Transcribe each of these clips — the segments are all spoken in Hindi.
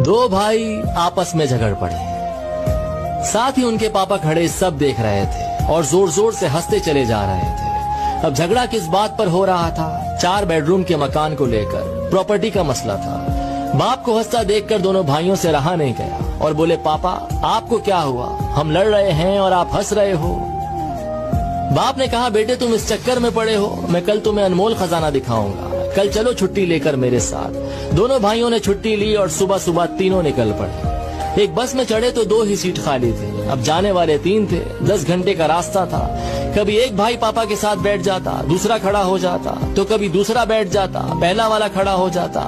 दो भाई आपस में झगड़ पड़े। साथ ही उनके पापा खड़े सब देख रहे थे और जोर जोर से हंसते चले जा रहे थे। अब झगड़ा किस बात पर हो रहा था? 4 बेडरूम के मकान को लेकर प्रॉपर्टी का मसला था। बाप को हंसता देखकर दोनों भाइयों से रहा नहीं गया और बोले, पापा आपको क्या हुआ? हम लड़ रहे हैं और आप हंस रहे हो। बाप ने कहा, बेटे तुम इस चक्कर में पड़े हो, मैं कल तुम्हें अनमोल खजाना दिखाऊंगा, कल चलो छुट्टी लेकर मेरे साथ। दोनों भाइयों ने छुट्टी ली और सुबह सुबह तीनों निकल पड़े। एक बस में चढ़े तो 2 ही सीट खाली थी। अब जाने वाले 3 थे, 10 घंटे का रास्ता था। कभी एक भाई पापा के साथ बैठ जाता, दूसरा खड़ा हो जाता, तो कभी दूसरा बैठ जाता, पहला वाला खड़ा हो जाता,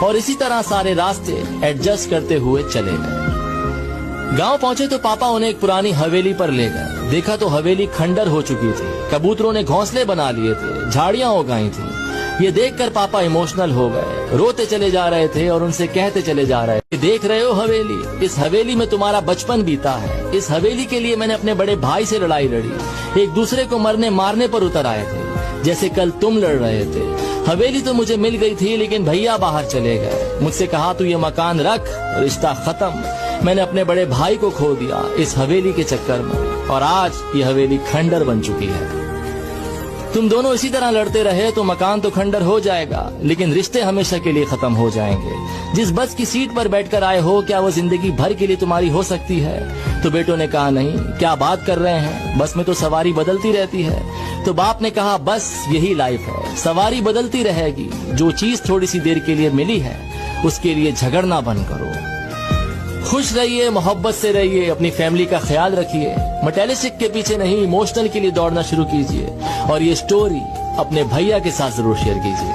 और इसी तरह सारे रास्ते एडजस्ट करते हुए चले गए। गांव पहुंचे तो पापा उन्हें एक पुरानी हवेली पर ले गए। देखा तो हवेली खंडर हो चुकी थी, कबूतरों ने घोंसले बना लिए थे, झाड़ियां हो गई थी। ये देखकर पापा इमोशनल हो गए, रोते चले जा रहे थे और उनसे कहते चले जा रहे थे, देख रहे हो हवेली, इस हवेली में तुम्हारा बचपन बीता है। इस हवेली के लिए मैंने अपने बड़े भाई से लड़ाई लड़ी, एक दूसरे को मरने मारने पर उतर आए थे, जैसे कल तुम लड़ रहे थे। हवेली तो मुझे मिल गई थी, लेकिन भैया बाहर चले गए। मुझसे कहा तू ये मकान रख, रिश्ता खत्म। मैंने अपने बड़े भाई को खो दिया इस हवेली के चक्कर में, और आज ये हवेली खंडर बन चुकी है। तुम दोनों इसी तरह लड़ते रहे तो मकान तो खंडर हो जाएगा, लेकिन रिश्ते हमेशा के लिए खत्म हो जाएंगे। जिस बस की सीट पर बैठकर आए हो, क्या वो जिंदगी भर के लिए तुम्हारी हो सकती है? तो बेटों ने कहा, नहीं, क्या बात कर रहे हैं, बस में तो सवारी बदलती रहती है। तो बाप ने कहा, बस यही लाइफ है, सवारी बदलती रहेगी। जो चीज थोड़ी सी देर के लिए मिली है, उसके लिए झगड़ना बंद करो। खुश रहिए, मोहब्बत से रहिए, अपनी फैमिली का ख्याल रखिए। मटेरियलिस्टिक के पीछे नहीं, इमोशनल के लिए दौड़ना शुरू कीजिए। और ये स्टोरी अपने भैया के साथ जरूर शेयर कीजिए।